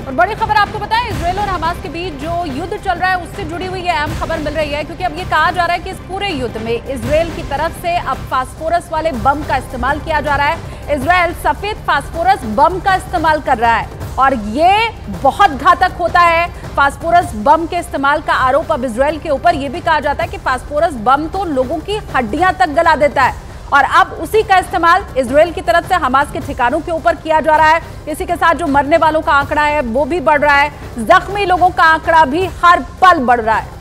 और बड़ी खबर आपको बताएं, इजराइल और हमास के बीच जो युद्ध चल रहा है उससे जुड़ी हुई ये अहम खबर मिल रही है, क्योंकि अब ये कहा जा रहा है कि इस पूरे युद्ध में इजराइल की तरफ से अब फास्फोरस वाले बम का इस्तेमाल किया जा रहा है। इजराइल सफेद फास्फोरस बम का इस्तेमाल कर रहा है और ये बहुत घातक होता है। फास्फोरस बम के इस्तेमाल का आरोप अब इजराइल के ऊपर। यह भी कहा जाता है कि फास्फोरस बम तो लोगों की हड्डियां तक गला देता है और अब उसी का इस्तेमाल इजराइल की तरफ से हमास के ठिकानों के ऊपर किया जा रहा है। इसी के साथ जो मरने वालों का आंकड़ा है वो भी बढ़ रहा है, जख्मी लोगों का आंकड़ा भी हर पल बढ़ रहा है।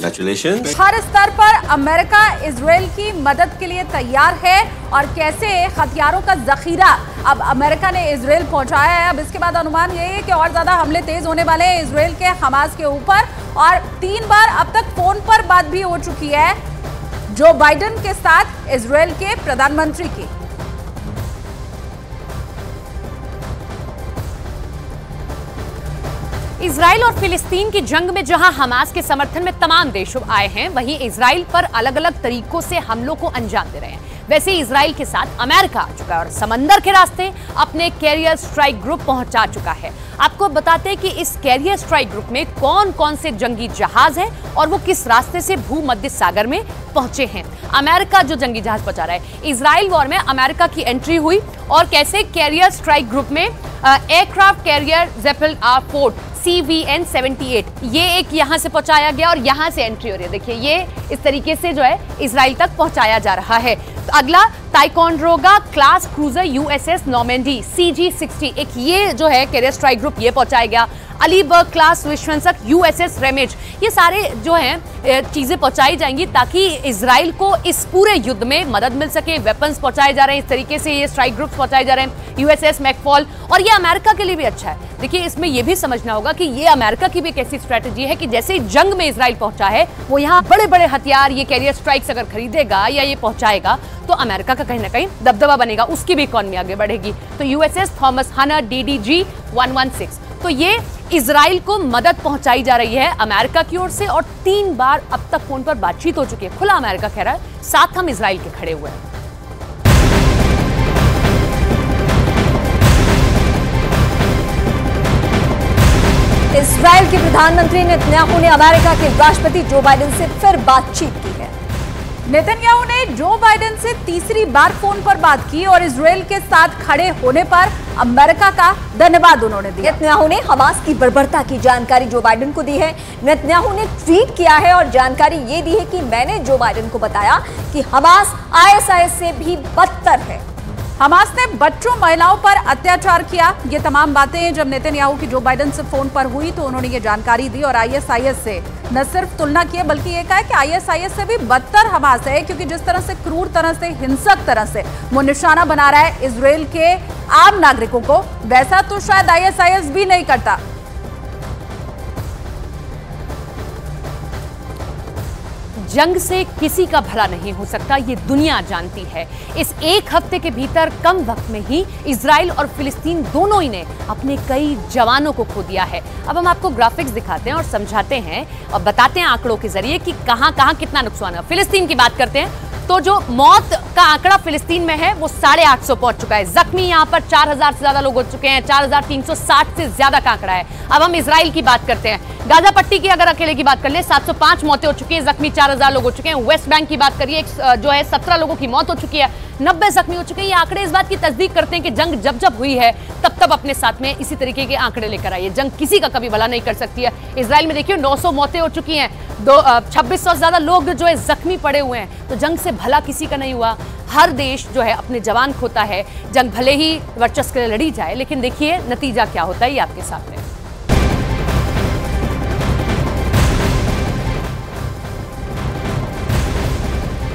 हर स्तर पर अमेरिका इजराइल की मदद के लिए तैयार है और कैसे हथियारों का जखीरा अब अमेरिका ने इजराइल पहुंचाया है। अब इसके बाद अनुमान यही है कि और ज्यादा हमले तेज होने वाले हैं इजराइल के हमास के ऊपर। और 3 बार अब तक फोन पर बात भी हो चुकी है जो बाइडेन के साथ इजराइल के प्रधानमंत्री की। इजराइल और फिलिस्तीन की जंग में जहां हमास के समर्थन में तमाम देश आए हैं, वहीं इजराइल पर अलग अलग तरीकों से हमलों को अंजाम दे रहे हैं। वैसे इजराइल के साथ अमेरिका आ चुका है और समंदर के रास्ते अपने कैरियर स्ट्राइक ग्रुप पहुंचा चुका है। आपको बताते हैं कि इस कैरियर स्ट्राइक ग्रुप में कौन कौन से जंगी जहाज हैं और वो किस रास्ते से भूमध्य सागर में पहुंचे हैं। अमेरिका जो जंगी जहाज पहुंचा रहा है, इजराइल वॉर में अमेरिका की एंट्री हुई और कैसे कैरियर स्ट्राइक ग्रुप में एयरक्राफ्ट कैरियर जेपल R4 CVN 78 ये एक यहां से पहुंचाया गया और यहां से एंट्री हो रही है। देखिए ये इस तरीके से जो है इजराइल तक पहुंचाया जा रहा है। तो अगला Ticonderoga class cruiser USS Normandy CG-60 एक ये जो है कैरियर स्ट्राइक ग्रुप ये पहुंचाया गया। अलीबर्ग क्लास विश्वसंसक USS रेमेज, ये सारे जो हैं चीजें पहुंचाई जाएंगी ताकि इजराइल को इस पूरे युद्ध में मदद मिल सके। वेपन्स पहुंचाए जा रहे हैं, इस तरीके से ये स्ट्राइक ग्रुप पहुंचाए जा रहे हैं। USS मैकफॉल, और ये अमेरिका के लिए भी अच्छा है। देखिए इसमें यह भी समझना होगा कि ये अमेरिका की भी एक ऐसी स्ट्रेटेजी है कि जैसे जंग में इजराइल पहुंचा है, वो यहाँ बड़े बड़े हथियार ये कैरियर स्ट्राइक्स अगर खरीदेगा या ये पहुंचाएगा तो अमेरिका का कहीं ना कहीं दबदबा बनेगा, उसकी भी इकोनॉमी आगे बढ़ेगी। तो USS थॉमस हनर DDG 116, तो ये इजराइल को मदद पहुंचाई जा रही है अमेरिका की ओर से और 3 बार अब तक फोन पर बातचीत हो चुकी है। खुला अमेरिका कह रहा है साथ हम इजराइल के खड़े हुए हैं। इजराइल के प्रधानमंत्री नेतन्याहू ने अमेरिका के राष्ट्रपति जो बाइडेन से फिर बातचीत की है। नेतन्याहू ने जो बाइडेन से तीसरी बार फोन पर बात की और इजराइल के साथ खड़े होने पर अमेरिका का धन्यवाद उन्होंने दिया। नेतन्याहू ने हमास की बर्बरता की जानकारी जो बाइडेन को दी है। नेतन्याहू ने ट्वीट किया है और जानकारी ये दी है कि मैंने जो बाइडेन को बताया कि हमास ISIS से भी बदतर है। हमास ने बच्चों महिलाओं पर अत्याचार किया। ये तमाम बातें जब नेतन्याहू की जो बाइडेन से फोन पर हुई तो उन्होंने ये जानकारी दी और ISIS से न सिर्फ तुलना की बल्कि ये कहा कि ISIS से भी बदतर हमास है, क्योंकि जिस तरह से क्रूर तरह से हिंसक तरह से वो निशाना बना रहा है इजराइल के आम नागरिकों को, वैसा तो शायद ISIS भी नहीं करता। जंग से किसी का भला नहीं हो सकता, ये दुनिया जानती है। इस एक हफ्ते के भीतर कम वक्त में ही इजराइल और फिलिस्तीन दोनों ही ने अपने कई जवानों को खो दिया है। अब हम आपको ग्राफिक्स दिखाते हैं और समझाते हैं और बताते हैं आंकड़ों के जरिए कि कहां कहां कितना नुकसान है। फिलिस्तीन की बात करते हैं तो जो मौत का आंकड़ा फिलिस्तीन में है वो 850 पहुंच चुका है। जख्मी यहां पर 4000 से ज्यादा लोग हो चुके हैं, 4360 से ज्यादा का आंकड़ा है। अब हम इजराइल की बात करते हैं। गाजा पट्टी की अगर अकेले की बात कर ले 705 मौतें हो चुकी है, जख्मी 4000 लोग हो चुके हैं। वेस्ट बैंक की बात करिए जो है 17 लोगों की मौत हो चुकी है, 90 जख्मी हो चुके हैं। ये आंकड़े इस बात की तस्दीक करते हैं कि जंग जब जब हुई है तब तब अपने साथ में इसी तरीके के आंकड़े लेकर आई है। जंग किसी का कभी भला नहीं कर सकती है। इजराइल में देखिए 900 मौतें हो चुकी हैं, 2600 से ज्यादा लोग जो है जख्मी पड़े हुए हैं। तो जंग से भला किसी का नहीं हुआ। हर देश जो है अपने जवान खोता है। जंग भले ही वर्चस्व के लिए लड़ी जाए, लेकिन देखिए नतीजा क्या होता है ये आपके सामने।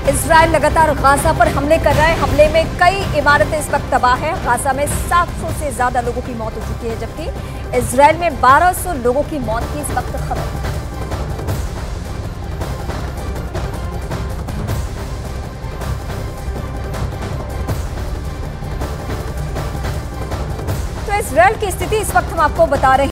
इजराइल लगातार गाजा पर हमले कर रहा है। हमले में कई इमारतें इस वक्त तबाह हैं। गाजा में 700 से ज्यादा लोगों की मौत हो चुकी है, जबकि इजराइल में 1200 लोगों की मौत की इस वक्त खबर है। तो इजराइल की स्थिति इस वक्त हम आपको बता रहे हैं।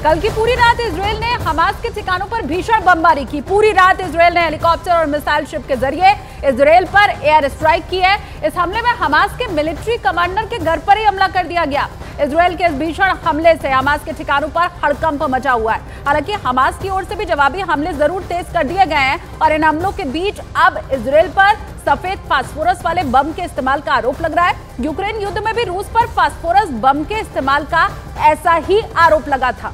कल की पूरी रात इजराइल ने हमास के ठिकानों पर भीषण बमबारी की। पूरी रात इजराइल ने हेलीकॉप्टर और मिसाइल शिप के जरिए इजराइल पर एयर स्ट्राइक की है। इस हमले में हमास के मिलिट्री कमांडर के घर पर ही हमला कर दिया गया। इजराइल के इस भीषण हमले से हमास के ठिकानों पर हड़कंप मचा हुआ है। हालांकि हमास की ओर से भी जवाबी हमले जरूर तेज कर दिए गए हैं और इन हमलों के बीच अब इजराइल पर सफेद फास्फोरस वाले बम के इस्तेमाल का आरोप लग रहा है। यूक्रेन युद्ध में भी रूस पर फास्फोरस बम के इस्तेमाल का ऐसा ही आरोप लगा था।